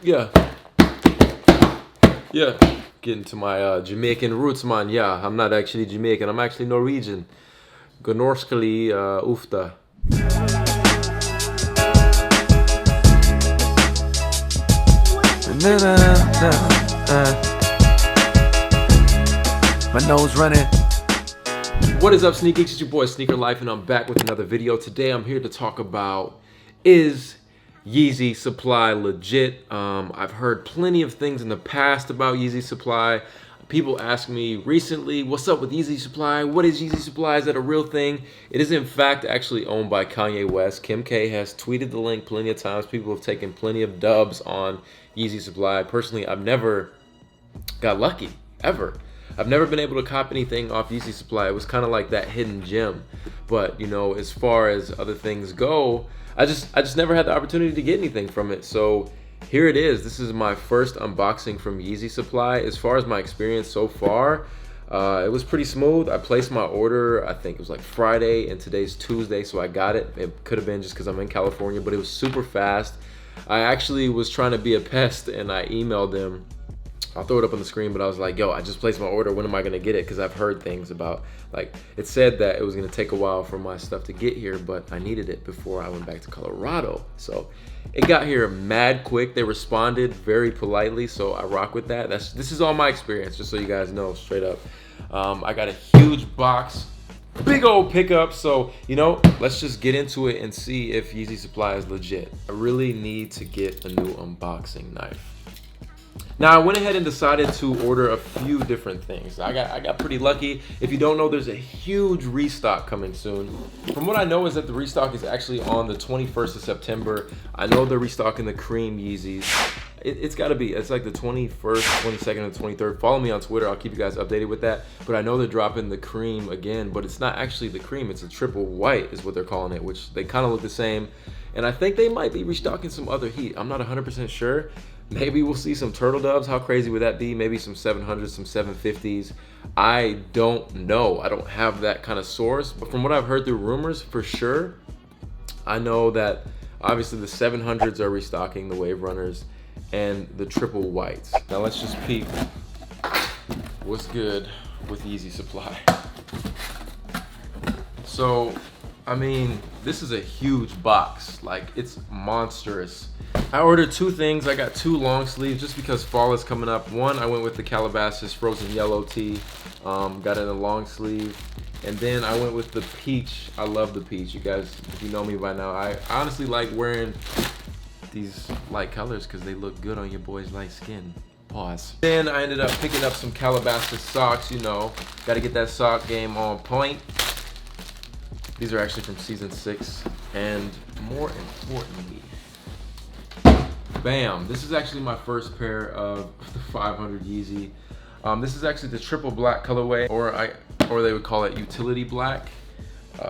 Yeah. Yeah. Getting to my Jamaican roots, man. Yeah, I'm not actually Jamaican. I'm actually Norwegian. Gnorskali ufta. My nose running. What is up, Sneak Geeks? It's your boy Sneaker Life, and I'm back with another video. Today I'm here to talk about, is Yeezy Supply legit? I've heard plenty of things in the past about Yeezy Supply. People ask me recently, what's up with Yeezy Supply? What is Yeezy Supply? Is that a real thing? It is in fact actually owned by Kanye West. Kim K has tweeted the link plenty of times. People have taken plenty of dubs on Yeezy Supply. Personally, I've never got lucky, ever. I've never been able to cop anything off Yeezy Supply. It was kind of like that hidden gem. But, you know, as far as other things go, I just never had the opportunity to get anything from it. So here it is. This is my first unboxing from Yeezy Supply. As far as my experience so far, it was pretty smooth. I placed my order, I think it was like Friday, and today's Tuesday, so I got it. It could have been just because I'm in California, but it was super fast. I actually was trying to be a pest, and I emailed them. I'll throw it up on the screen, but I was like, yo, I just placed my order. When am I going to get it? Because I've heard things about, like, it said that it was going to take a while for my stuff to get here, but I needed it before I went back to Colorado. So it got here mad quick. They responded very politely, so I rock with that. This is all my experience, just so you guys know, straight up. I got a huge box, big old pickup. So, you know, let's just get into it and see if Yeezy Supply is legit. I really need to get a new unboxing knife. Now, I went ahead and decided to order a few different things. I got pretty lucky. If you don't know, there's a huge restock coming soon. From what I know is that the restock is actually on the 21st of September. I know they're restocking the cream Yeezys. It's got to be. It's like the 21st, 22nd, and 23rd. Follow me on Twitter. I'll keep you guys updated with that. But I know they're dropping the cream again, but it's not actually the cream. It's a triple white is what they're calling it, which they kind of look the same. And I think they might be restocking some other heat. I'm not 100% sure. Maybe we'll see some turtle doves. How crazy would that be? Maybe some 700s, some 750s. I don't know. I don't have that kind of source. But from what I've heard through rumors, for sure, I know that obviously the 700s are restocking, the Wave Runners, and the triple whites. Now let's just peep what's good with Yeezy Supply. So, I mean, this is a huge box. Like, it's monstrous. I ordered two things. I got two long sleeves just because fall is coming up. One, I went with the Calabasas frozen yellow tee. Got it in a long sleeve. And then I went with the peach. I love the peach. You guys, if you know me by now, I honestly like wearing these light colors because they look good on your boy's light skin. Pause. Then I ended up picking up some Calabasas socks, you know. Got to get that sock game on point. These are actually from season 6. And more importantly, bam, this is actually my first pair of the 500 Yeezy. This is actually the triple black colorway, or they would call it utility black.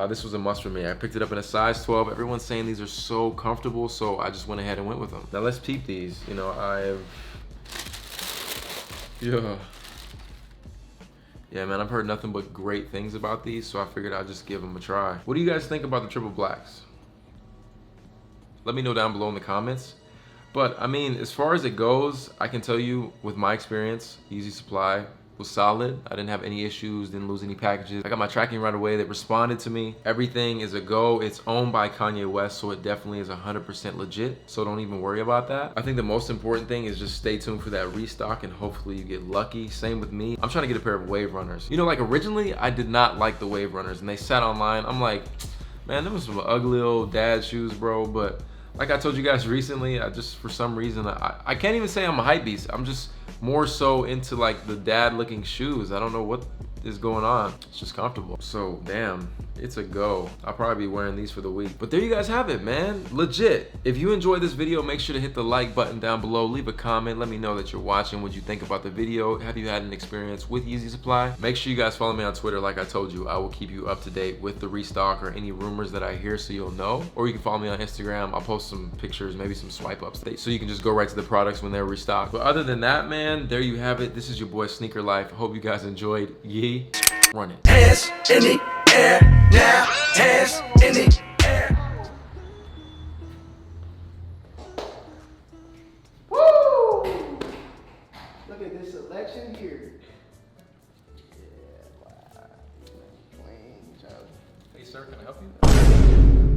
This was a must for me. I picked it up in a size 12. Everyone's saying these are so comfortable, so I just went ahead and went with them. Now let's peep these. You know, yeah, man, I've heard nothing but great things about these, so I figured I'd just give them a try. What do you guys think about the triple blacks? Let me know down below in the comments. But, I mean, as far as it goes, I can tell you, with my experience, Yeezy Supply was solid. I didn't have any issues, didn't lose any packages. I got my tracking right away. They responded to me. Everything is a go. It's owned by Kanye West, so it definitely is 100% legit. So don't even worry about that. I think the most important thing is just stay tuned for that restock, and hopefully you get lucky. Same with me. I'm trying to get a pair of Wave Runners. You know, like, originally, I did not like the Wave Runners, and they sat online. I'm like, man, them was some ugly old dad shoes, bro, but like I told you guys recently, I just, for some reason, I can't even say I'm a hype beast. I'm just more so into like the dad looking shoes. I don't know what is going on. It's just comfortable. So damn, it's a go. I'll probably be wearing these for the week. But there you guys have it, man. Legit. If you enjoyed this video, make sure to hit the like button down below. Leave a comment. Let me know that you're watching. What you think about the video. Have you had an experience with Yeezy Supply? Make sure you guys follow me on Twitter. Like I told you, I will keep you up to date with the restock or any rumors that I hear, so you'll know. Or you can follow me on Instagram. I'll post some pictures, maybe some swipe ups, so you can just go right to the products when they're restocked. But other than that, man, there you have it. This is your boy Sneaker Life. I hope you guys enjoyed. Yee. Run it. Hands in the air now. Hands in the air. Woo! selection here. Yeah, wow. Clean, Joe. Hey, sir, can I help you?